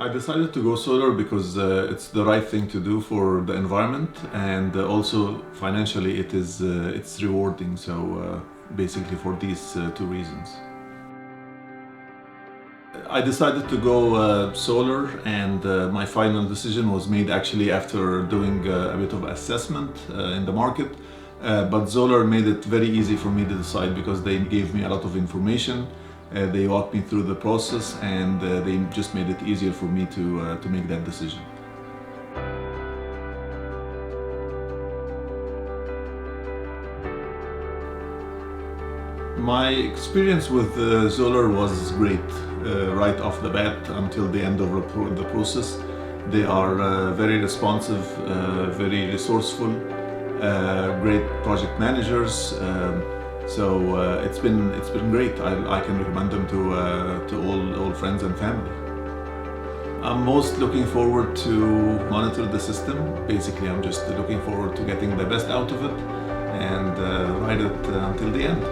I decided to go solar because it's the right thing to do for the environment, and also financially it's rewarding. So basically for these two reasons. I decided to go solar, and my final decision was made actually after doing a bit of assessment in the market. But Zolar made it very easy for me to decide because they gave me a lot of information. They walked me through the process, and they just made it easier for me to make that decision. My experience with Zolar was great right off the bat until the end of the process. They are very responsive, very resourceful, great project managers. So it's been great. I can recommend them to all friends and family. I'm most looking forward to monitor the system. Basically, I'm just looking forward to getting the best out of it and ride it until the end.